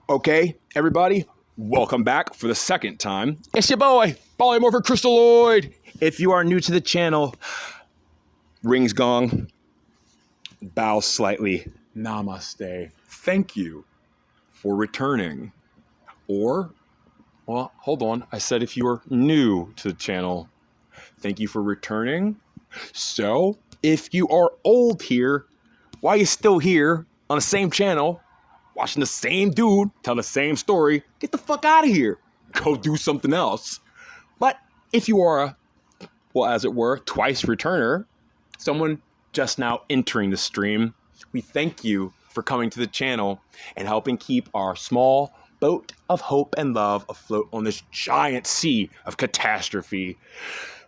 Okay, everybody, welcome back for the second time. It's your boy, Polymorphic Crystalloid. If you are new to the channel, rings gong, bow slightly, namaste. Thank you for returning. Or, well, hold on. I said if you are new to the channel, thank you for returning. So, if you are old here, why are you still here on the same channel? Watching the same dude tell the same story, get the fuck out of here. Go do something else. But if you are a, well, as it were, twice returner, someone just now entering the stream, we thank you for coming to the channel and helping keep our small boat of hope and love afloat on this giant sea of catastrophe.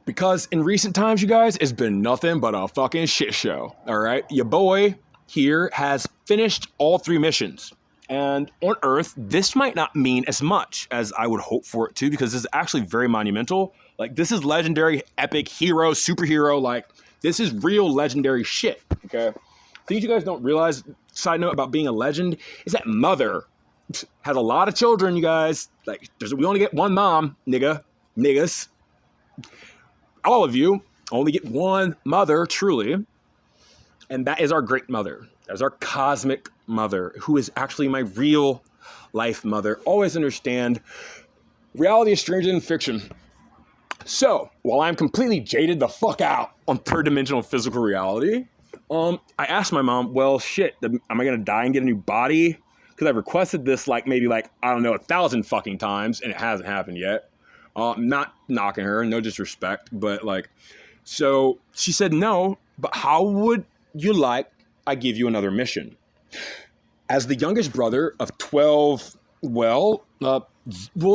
Because in recent times, you guys, it's been nothing but a fucking shit show. All right, your boy here has finished all 3 missions. And on Earth, this might not mean as much as I would hope for it to, because this is actually very monumental. Like, this is legendary, epic, hero, superhero. Like, this is real legendary shit, okay? Things you guys don't realize, side note about being a legend, is that Mother has a lot of children, you guys. Like, we only get one mom, niggas. All of you only get one mother, truly. And that is our great mother. That is our cosmic mother, who is actually my real life mother. Always understand, reality is stranger than fiction. So, while I'm completely jaded the fuck out on third dimensional physical reality, I asked my mom, well, shit, am I gonna die and get a new body? Because I've requested this maybe I don't know, 1,000 fucking times, and it hasn't happened yet. Not knocking her, no disrespect, but so she said no, but how would you like I give you another mission? As the youngest brother of 12, we'll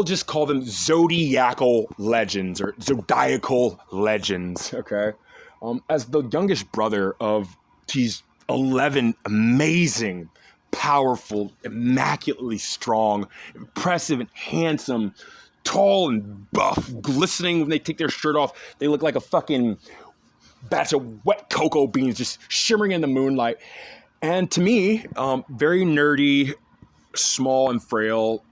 just call them zodiacal legends or zodiacal legends, okay? As the youngest brother of these 11 amazing, powerful, immaculately strong, impressive and handsome, tall and buff, glistening when they take their shirt off. They look like a fucking batch of wet cocoa beans just shimmering in the moonlight. And to me, very nerdy, small and frail,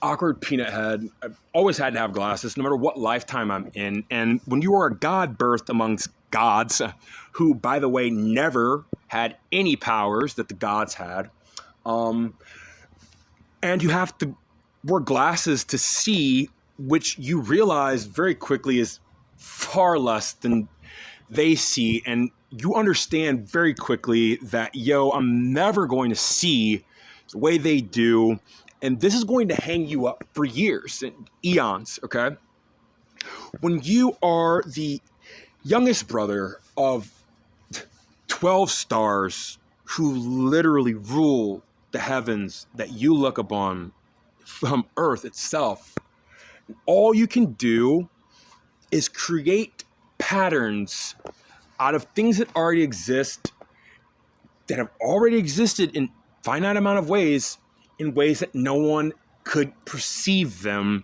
awkward peanut head. I've always had to have glasses, no matter what lifetime I'm in. And when you are a god birthed amongst gods, who, by the way, never had any powers that the gods had, and you have to wear glasses to see, which you realize very quickly is far less than they see, and you understand very quickly that, I'm never going to see the way they do, and this is going to hang you up for years and eons, okay? When you are the youngest brother of 12 stars who literally rule the heavens that you look upon from Earth itself, all you can do is create patterns out of things that already exist, that have already existed in finite amount of ways, in ways that no one could perceive them.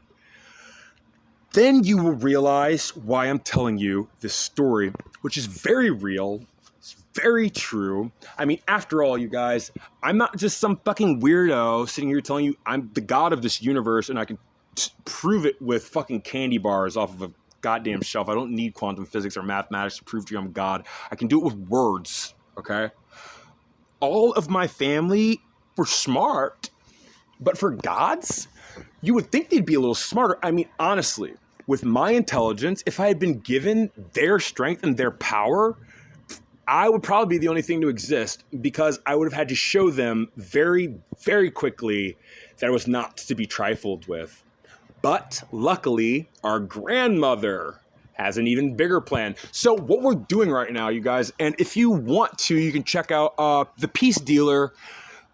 Then you will realize why I'm telling you this story, which is very real. It's very true. I mean, after all, you guys, I'm not just some fucking weirdo sitting here telling you I'm the god of this universe and I can prove it with fucking candy bars off of a goddamn shelf. I don't need quantum physics or mathematics to prove to you I'm God. I can do it with words, okay? All of my family were smart, but for gods, you would think they'd be a little smarter. I mean, honestly, with my intelligence, if I had been given their strength and their power, I would probably be the only thing to exist, because I would have had to show them very, very quickly that I was not to be trifled with. But luckily, our grandmother has an even bigger plan. So what we're doing right now, you guys, and if you want to, you can check out The Peace Dealer,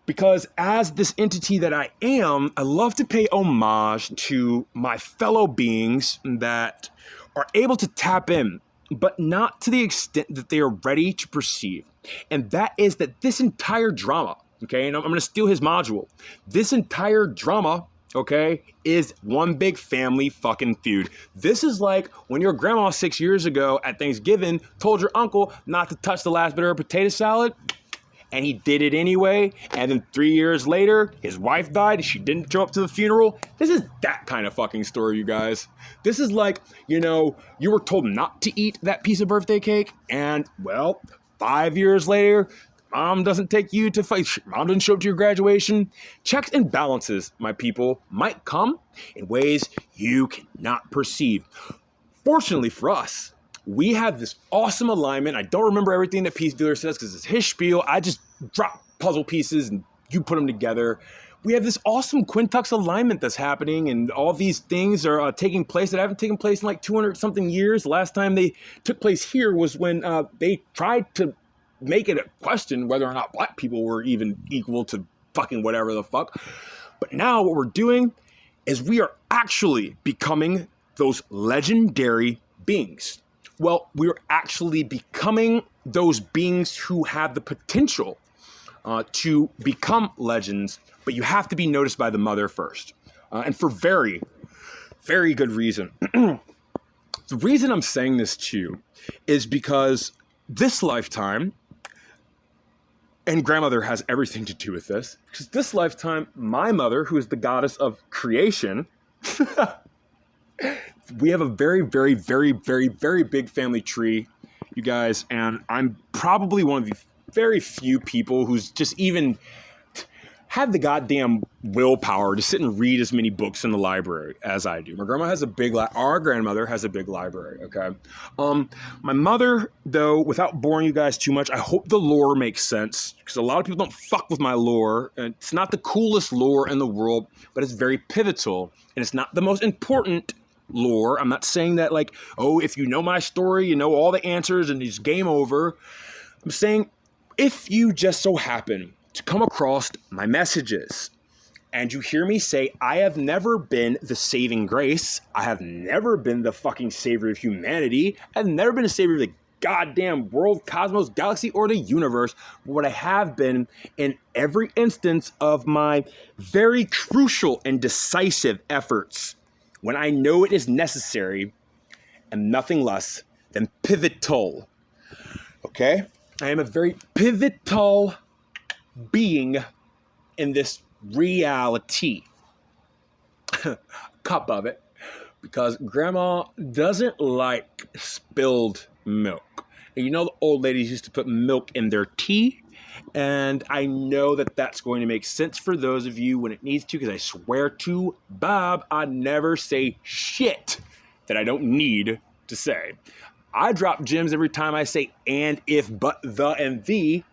because as this entity that I am, I love to pay homage to my fellow beings that are able to tap in, but not to the extent that they are ready to perceive. And that is that this entire drama, okay, and I'm going to steal his module, this entire drama, okay, is one big family fucking feud. This is like when your grandma 6 years ago at Thanksgiving told your uncle not to touch the last bit of her potato salad, and he did it anyway. And then 3 years later, his wife died. She didn't show up to the funeral. This is that kind of fucking story, you guys. This is like, you know, you were told not to eat that piece of birthday cake. And, well, 5 years later, mom doesn't take you to fight. Mom doesn't show up to your graduation. Checks and balances, my people, might come in ways you cannot perceive. Fortunately for us, we have this awesome alignment. I don't remember everything that Peace Dealer says because it's his spiel. I just drop puzzle pieces and you put them together. We have this awesome quintux alignment that's happening, and all these things are taking place that haven't taken place in like 200 something years. The last time they took place here was when they tried to make it a question whether or not black people were even equal to fucking whatever the fuck. But now what we're doing is we are actually becoming those legendary beings. Well, we're actually becoming those beings who have the potential to become legends, but you have to be noticed by the mother first. And for very, very good reason. The reason I'm saying this to you is because this lifetime, and grandmother has everything to do with this, because this lifetime, my mother, who is the goddess of creation, we have a very, very, very, very, very big family tree, you guys, and I'm probably one of the very few people who's just even have the goddamn willpower to sit and read as many books in the library as I do. My grandma has a big, our grandmother has a big library, okay? My mother, though, without boring you guys too much, I hope the lore makes sense, because a lot of people don't fuck with my lore, and it's not the coolest lore in the world, but it's very pivotal, and it's not the most important lore. I'm not saying that like, oh, if you know my story, you know all the answers and it's game over. I'm saying if you just so happen to come across my messages and you hear me say, I have never been the saving grace. I have never been the fucking savior of humanity. I've never been a savior of the goddamn world, cosmos, galaxy, or the universe. But what I have been in every instance of my very crucial and decisive efforts, when I know it is necessary, and nothing less than pivotal. Okay? I am a very pivotal being in this reality. Cup of it. Because grandma doesn't like spilled milk. And you know the old ladies used to put milk in their tea? And I know that that's going to make sense for those of you when it needs to, because I swear to Bob, I never say shit that I don't need to say. I drop gems every time I say and, if, but, the, and the,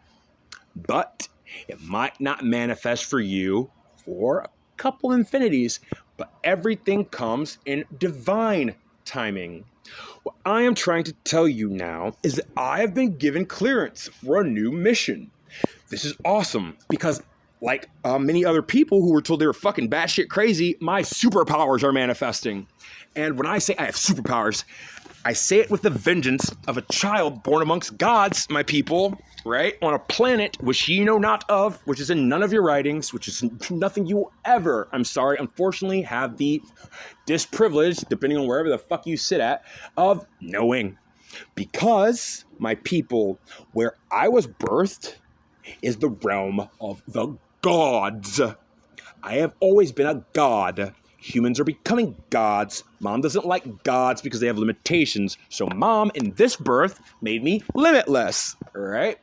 but it might not manifest for you for a couple infinities, but everything comes in divine timing. What I am trying to tell you now is that I have been given clearance for a new mission. This is awesome because, like many other people who were told they were fucking batshit crazy, my superpowers are manifesting. And when I say I have superpowers, I say it with the vengeance of a child born amongst gods, my people, right? On a planet which ye know not of, which is in none of your writings, which is nothing you will ever, I'm sorry, unfortunately have the disprivilege, depending on wherever the fuck you sit at, of knowing. Because, my people, where I was birthed is the realm of the gods. I have always been a god. Humans are becoming gods. Mom doesn't like gods because they have limitations. So mom, in this birth, made me limitless, all right?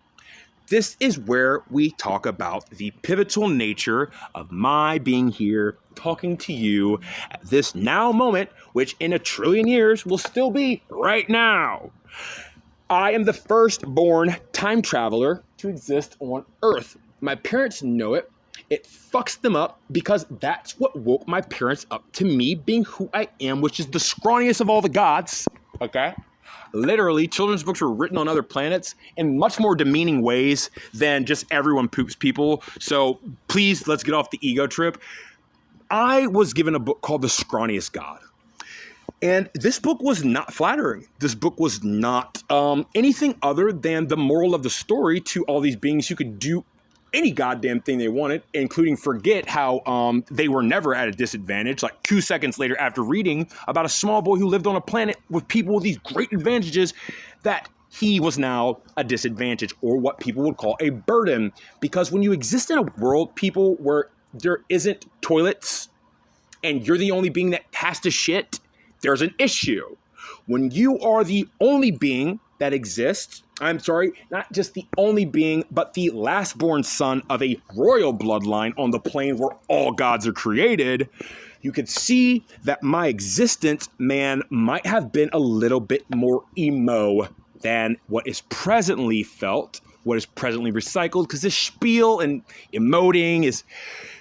This is where we talk about the pivotal nature of my being here, talking to you at this now moment, which in a trillion years will still be right now. I am the firstborn time traveler to exist on Earth. My parents know it. It fucks them up because that's what woke my parents up to me being who I am, which is the scrawniest of all the gods, okay? Literally, children's books were written on other planets in much more demeaning ways than just everyone poops people. So please, let's get off the ego trip. I was given a book called The Scrawniest God. And this book was not flattering. This book was not anything other than the moral of the story to all these beings who could do any goddamn thing they wanted, including forget how they were never at a disadvantage. Like 2 seconds later after reading about a small boy who lived on a planet with people with these great advantages, that he was now a disadvantage, or what people would call a burden. Because when you exist in a world, people, where there isn't toilets and you're the only being that has to shit, there's an issue. When you are the only being that exists, I'm sorry, not just the only being, but the last-born son of a royal bloodline on the plane where all gods are created, you could see that my existence, man, might have been a little bit more emo than what is presently felt, what is presently recycled, because this spiel and emoting is,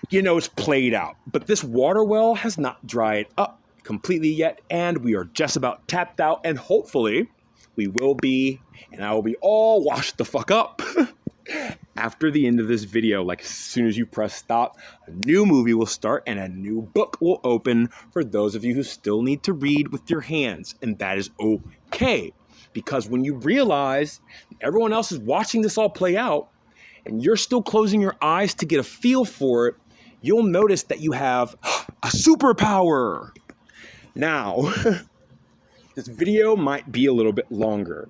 it's played out. But this water well has not dried up completely yet, and we are just about tapped out, and hopefully we will be, and I will be all washed the fuck up after the end of this video. Like, as soon as you press stop, a new movie will start and a new book will open for those of you who still need to read with your hands, and that is okay. Because when you realize everyone else is watching this all play out and you're still closing your eyes to get a feel for it, you'll notice that you have a superpower. Now, this video might be a little bit longer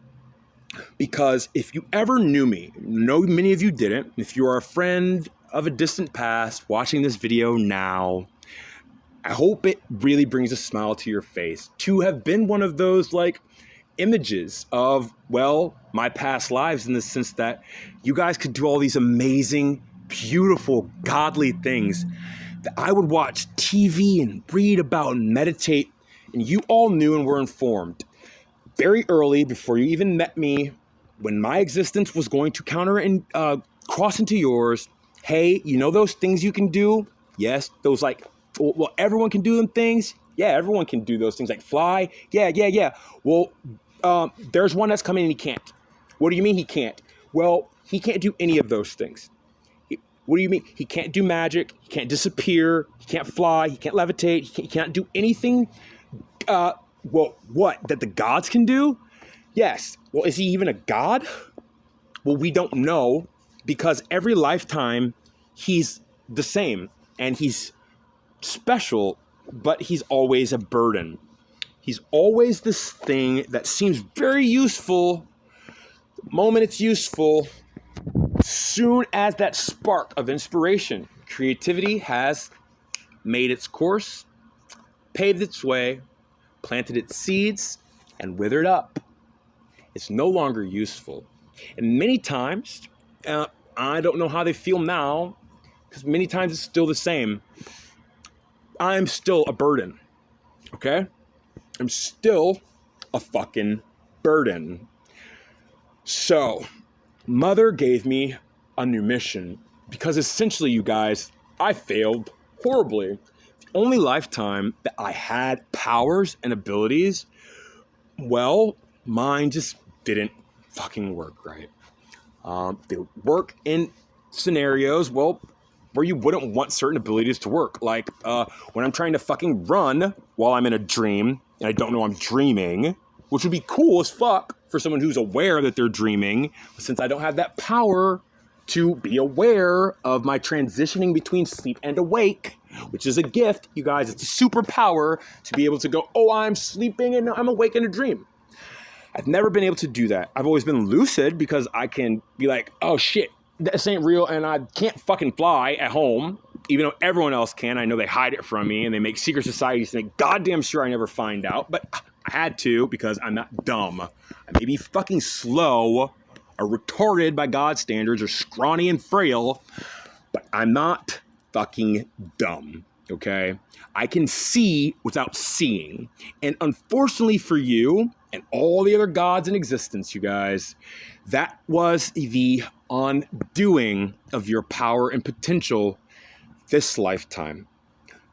because if you ever knew me, many of you didn't, if you are a friend of a distant past watching this video now, I hope it really brings a smile to your face to have been one of those images of, my past lives, in the sense that you guys could do all these amazing, beautiful, godly things that I would watch TV and read about and meditate, and you all knew and were informed very early, before you even met me, when my existence was going to counter and cross into yours. Hey, those things you can do? Yes, those everyone can do them things. Yeah, everyone can do those things, like fly. Yeah. Well, there's one that's coming and he can't. What do you mean he can't? Well, he can't do any of those things. What do you mean? He can't do magic. He can't disappear. He can't fly. He can't levitate. He can't do anything. What? That the gods can do? Yes. Well, is he even a god? Well, we don't know, because every lifetime he's the same and he's special, but he's always a burden. He's always this thing that seems very useful. The moment it's useful, soon as that spark of inspiration, creativity has made its course, paved its way, planted its seeds, and withered up. It's no longer useful. And many times, I don't know how they feel now, because many times it's still the same. I'm still a burden, okay? I'm still a fucking burden. So, Mother gave me a new mission, because essentially, you guys, I failed horribly. The only lifetime that I had powers and abilities, mine just didn't fucking work right. They work in scenarios, where you wouldn't want certain abilities to work. Like when I'm trying to fucking run while I'm in a dream and I don't know I'm dreaming, which would be cool as fuck for someone who's aware that they're dreaming. But since I don't have that power to be aware of my transitioning between sleep and awake, which is a gift, you guys, it's a superpower to be able to go, I'm sleeping and I'm awake in a dream. I've never been able to do that. I've always been lucid, because I can be like, oh shit, this ain't real, and I can't fucking fly at home, even though everyone else can. I know they hide it from me, and they make secret societies to make goddamn sure I never find out, but I had to, because I'm not dumb. I may be fucking slow or retarded by God's standards, or scrawny and frail, but I'm not fucking dumb, okay? I can see without seeing. And unfortunately for you and all the other gods in existence, you guys, that was the undoing of your power and potential this lifetime.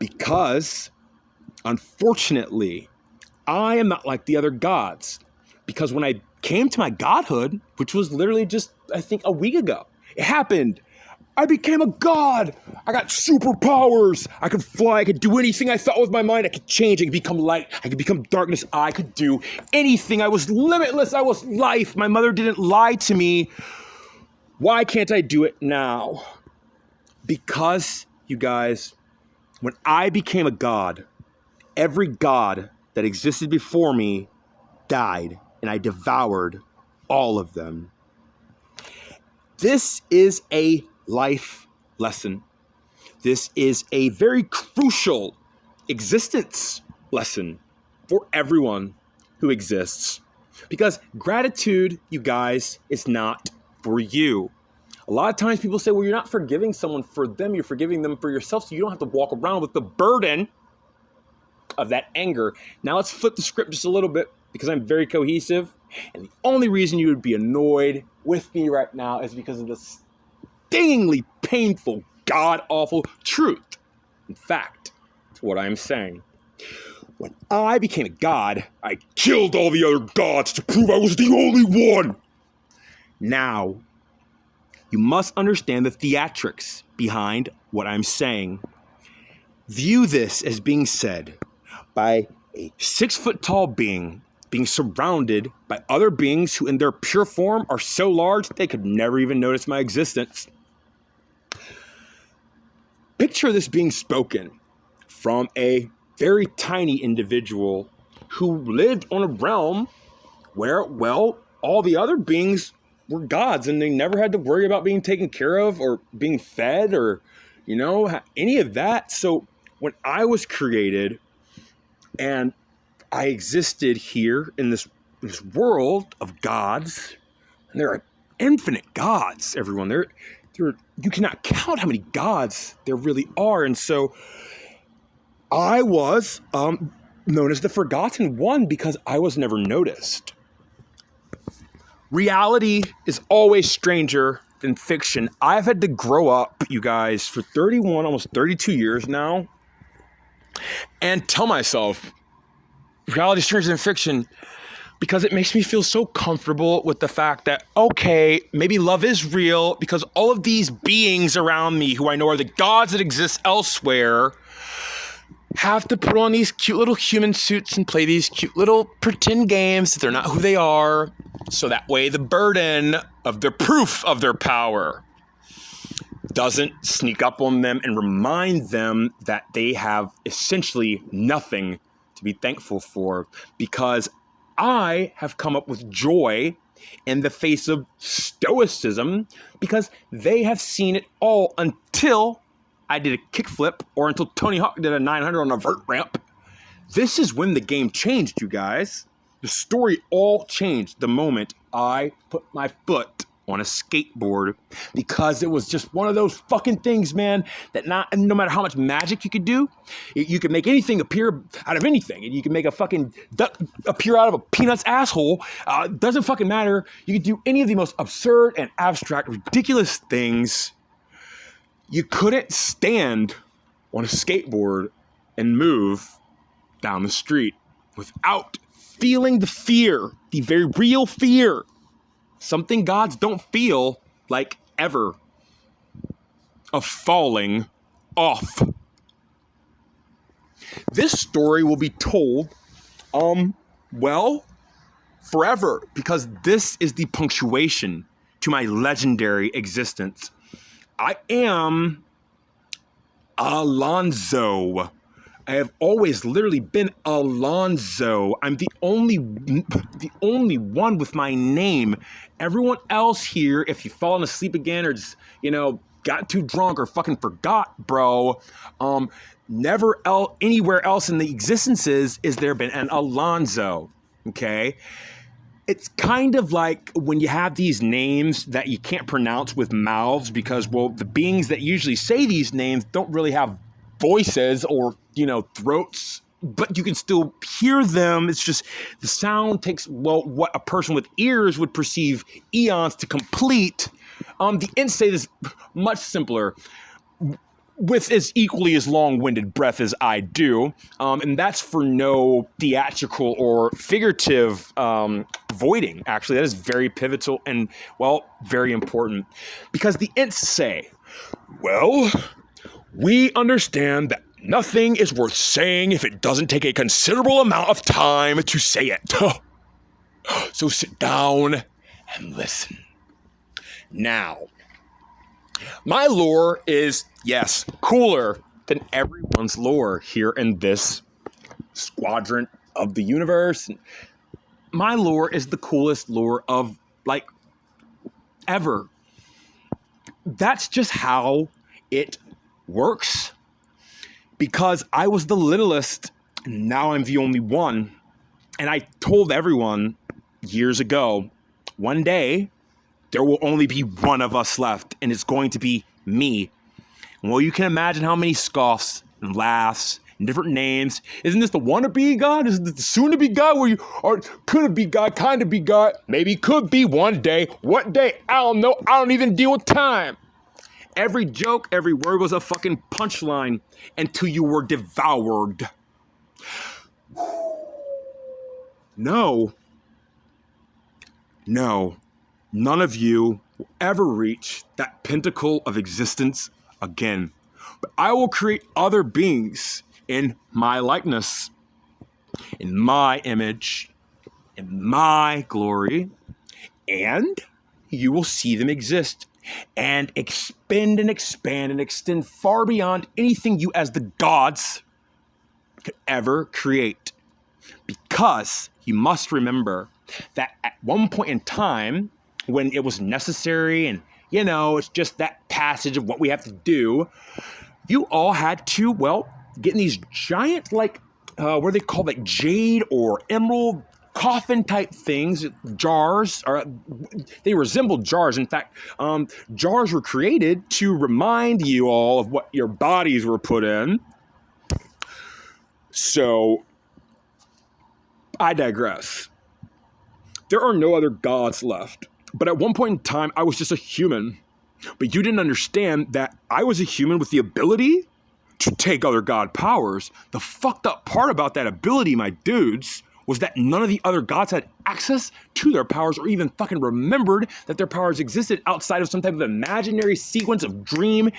Because, unfortunately, I am not like the other gods. Because when I came to my godhood, which was literally just, I think, a week ago, it happened. I became a god. I got superpowers. I could fly. I could do anything I thought with my mind. I could change. I could become light. I could become darkness. I could do anything. I was limitless. I was life. My mother didn't lie to me. Why can't I do it now? Because, you guys, when I became a god, every god that existed before me died, and I devoured all of them. This is a life lesson. This is a very crucial existence lesson for everyone who exists. Because gratitude, you guys, is not for you. A lot of times people say, well, you're not forgiving someone for them, you're forgiving them for yourself, so you don't have to walk around with the burden of that anger. Now let's flip the script just a little bit, because I'm very cohesive, and the only reason you would be annoyed with me right now is because of the stingingly painful, god-awful truth. In fact, it's what I'm saying. When I became a god, I killed all the other gods to prove I was the only one. Now, you must understand the theatrics behind what I'm saying. View this as being said by a 6-foot-tall being surrounded by other beings who in their pure form are so large they could never even notice my existence. Picture this being spoken from a very tiny individual who lived on a realm where, well, all the other beings were gods and they never had to worry about being taken care of or being fed or, any of that. So when I was created and I existed here in this world of gods, and there are infinite gods, everyone. You cannot count how many gods there really are. And so I was known as the Forgotten One because I was never noticed. Reality is always stranger than fiction. I've had to grow up, you guys, for 31, almost 32 years now, and tell myself, reality is stranger than fiction, because it makes me feel so comfortable with the fact that, okay, maybe love is real, because all of these beings around me who I know are the gods that exist elsewhere have to put on these cute little human suits and play these cute little pretend games that they're not who they are. So that way the burden of their proof of their power doesn't sneak up on them and remind them that they have essentially nothing to be thankful for, because I have come up with joy in the face of stoicism, because they have seen it all until I did a kickflip or until Tony Hawk did a 900 on a vert ramp. This is when the game changed, you guys. The story all changed the moment I put my foot on a skateboard, because it was just one of those fucking things, man, that no matter how much magic you could do, you could make anything appear out of anything. And you can make a fucking duck appear out of a peanut's asshole. Doesn't fucking matter. You could do any of the most absurd and abstract, ridiculous things. You couldn't stand on a skateboard and move down the street without feeling the fear, the very real fear, something gods don't feel like ever, of falling off. This story will be told, forever, because this is the punctuation to my legendary existence. I am Alonzo. I have always literally been Alonzo. I'm the only one with my name. Everyone else here, if you've fallen asleep again or just, got too drunk or fucking forgot, bro, never anywhere else in the existences is there been an Alonzo, okay? It's kind of like when you have these names that you can't pronounce with mouths because, well, the beings that usually say these names don't really have voices or, throats, but you can still hear them. It's just the sound takes, what a person with ears would perceive eons to complete. The instate is much simpler, with as equally as long-winded breath as I do. And that's for no theatrical or figurative voiding. Actually, that is very pivotal and, very important. Because the ints say, we understand that nothing is worth saying if it doesn't take a considerable amount of time to say it. So sit down and listen. Now, my lore is, yes, cooler than everyone's lore here in this quadrant of the universe. My lore is the coolest lore of like, ever. That's just how it works. Because I was the littlest, and now I'm the only one. And I told everyone years ago, one day, there will only be one of us left, and it's going to be me. Well, you can imagine how many scoffs and laughs and different names. Isn't this the wannabe God? Isn't this the soon-to-be God? Where you are could-be God, kind-of-be God? Maybe could be one day. What day? I don't know. I don't even deal with time. Every joke, every word was a fucking punchline until you were devoured. No, none of you will ever reach that pinnacle of existence again. But I will create other beings in my likeness, in my image, in my glory, and you will see them exist and expand and expand and extend far beyond anything you as the gods could ever create. Because you must remember that at one point in time, when it was necessary and, you know, it's just that passage of what we have to do, you all had to, well, get in these giant, like, what are they called, like jade or emerald coffin type things, jars, or they resembled jars. In fact, jars were created to remind you all of what your bodies were put in. So, I digress. There are no other gods left. But at one point in time, I was just a human. But you didn't understand that I was a human with the ability to take other god powers. The fucked up part about that ability, my dudes, was that none of the other gods had access to their powers or even fucking remembered that their powers existed outside of some type of imaginary sequence of dream,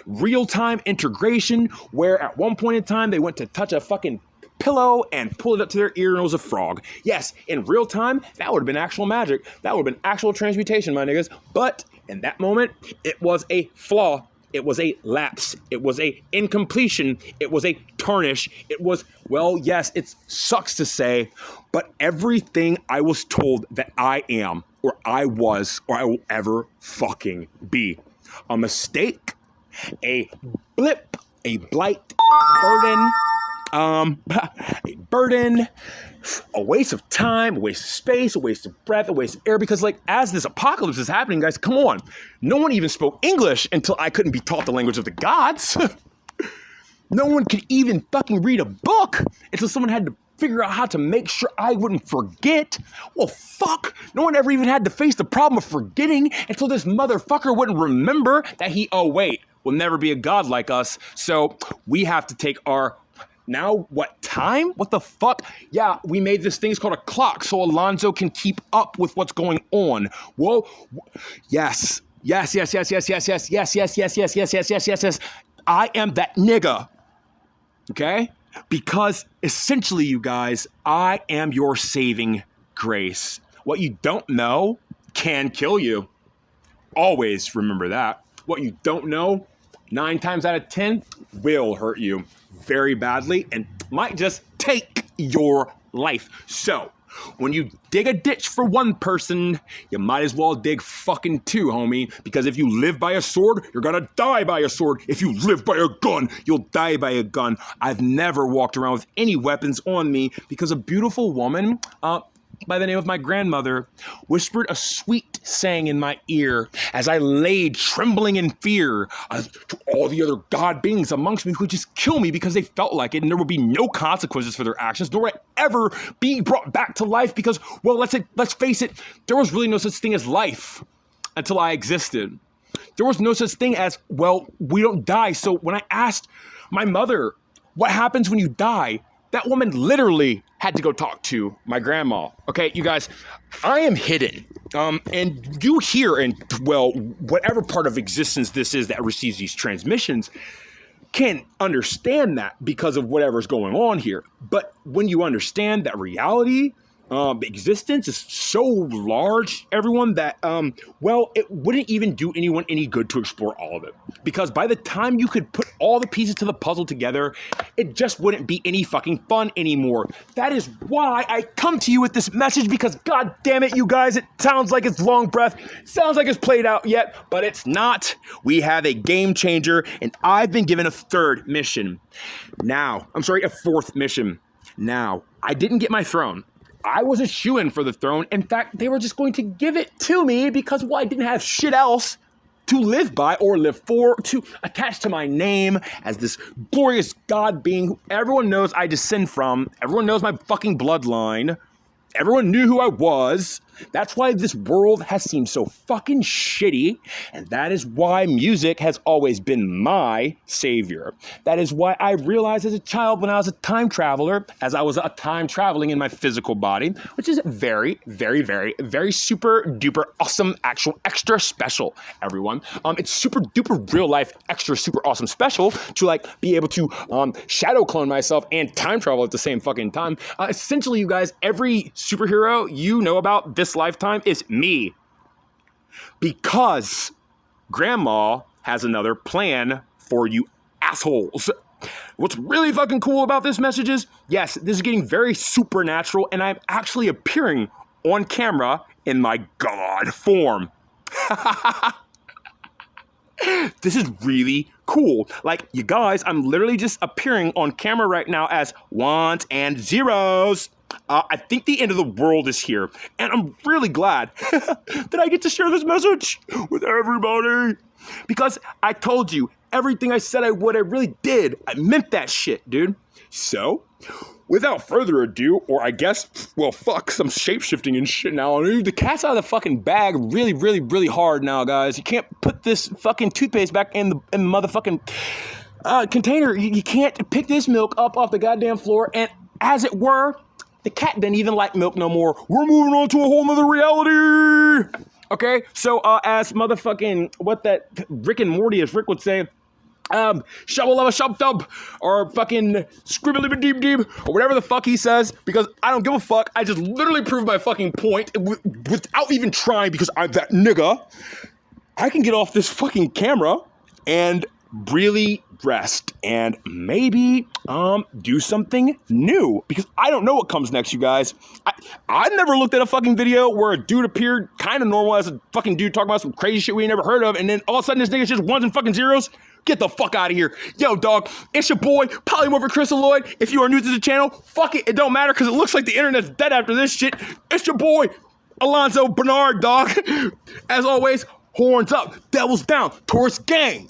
real-time integration, where at one point in time they went to touch a fucking pillow and pull it up to their ear and it was a frog. Yes, in real time, that would have been actual magic. That would have been actual transmutation, my niggas. But in that moment, it was a flaw. It was a lapse. It was a incompletion. It was a tarnish. It was, well, yes, it sucks to say, but everything I was told that I am, or I was, or I will ever fucking be. A mistake, a blip, a blight, burden, a burden, a waste of time, a waste of space, a waste of breath, a waste of air. Because, like, as this apocalypse is happening, guys, come on. No one even spoke English until I couldn't be taught the language of the gods. No one could even fucking read a book until someone had to figure out how to make sure I wouldn't forget. Well, fuck. No one ever even had to face the problem of forgetting until this motherfucker wouldn't remember that he, oh, wait, will never be a god like us. So we have to take our... Now, what time? What the fuck? Yeah, we made this thing, it's called a clock, so Alonzo can keep up with what's going on. Whoa, yes. Yes. I am that nigga. Okay? Because essentially, you guys, I am your saving grace. What you don't know can kill you. Always remember that. What you don't know, 9 times out of 10, will hurt you very badly and might just take your life. So, when you dig a ditch for one person, you might as well dig fucking 2, homie. Because if you live by a sword, you're gonna die by a sword. If you live by a gun, you'll die by a gun. I've never walked around with any weapons on me because a beautiful woman, by the name of my grandmother, whispered a sweet saying in my ear as I laid trembling in fear to all the other god beings amongst me who would just kill me because they felt like it and there would be no consequences for their actions, nor would I ever be brought back to life because, well, let's face it, there was really no such thing as life until I existed. There was no such thing as, well, we don't die. So when I asked my mother, what happens when you die? That woman literally had to go talk to my grandma. Okay, you guys, I am hidden. And you here in, well, whatever part of existence this is that receives these transmissions can understand that because of whatever's going on here. But when you understand that reality, existence is so large, everyone, that, well, it wouldn't even do anyone any good to explore all of it. Because by the time you could put all the pieces to the puzzle together, it just wouldn't be any fucking fun anymore. That is why I come to you with this message, because god damn it, you guys, it sounds like it's long breath, sounds like it's played out yet, but it's not. We have a game changer, and I've been given a third mission. Now, I'm sorry, a fourth mission. Now, I didn't get my throne. I was a shoo-in for the throne. In fact, they were just going to give it to me because, well, I didn't have shit else to live by or live for, to attach to my name as this glorious god being who everyone knows I descend from. Everyone knows my fucking bloodline. Everyone knew who I was. That's why this world has seemed so fucking shitty, and that is why music has always been my savior. That is why I realized as a child when I was a time traveler, as I was a time traveling in my physical body, which is very, very, very, very super duper awesome, actual extra special, everyone. It's super duper real life, extra super awesome special to like be able to shadow clone myself and time travel at the same fucking time. Essentially, you guys, every superhero you know about this lifetime is me, because grandma has another plan for you assholes. What's really fucking cool about this message is, yes, this is getting very supernatural, and I'm actually appearing on camera in my god form. This is really cool. Like, you guys, I'm literally just appearing on camera right now as ones and zeros. I think the end of the world is here, and I'm really glad that I get to share this message with everybody. Because I told you, everything I said I would, I really did. I meant that shit, dude. So, without further ado, or I guess, well, fuck, some shape-shifting and shit now. The cat's out of the fucking bag really, really, really hard now, guys. You can't put this fucking toothpaste back in the motherfucking container. You can't pick this milk up off the goddamn floor, and as it were, the cat didn't even like milk no more. We're moving on to a whole nother reality. Okay, so as motherfucking, what that Rick and Morty, as Rick would say, shabba shub dub, or fucking scribbly deep deep, or whatever the fuck he says, because I don't give a fuck. I just literally proved my fucking point without even trying, because I'm that nigga. I can get off this fucking camera and really rest and maybe do something new, because I don't know what comes next, you guys. I never looked at a fucking video where a dude appeared kind of normal as a fucking dude talking about some crazy shit we ain't never heard of, and then all of a sudden this nigga's just ones and fucking zeros. Get the fuck out of here. Yo, dog, it's your boy, Polymorphic Crystalloid. If you are new to the channel, fuck it, it don't matter, because it looks like the internet's dead after this shit. It's your boy, Alonzo Bernard, dog. As always, horns up, devils down, Taurus gang.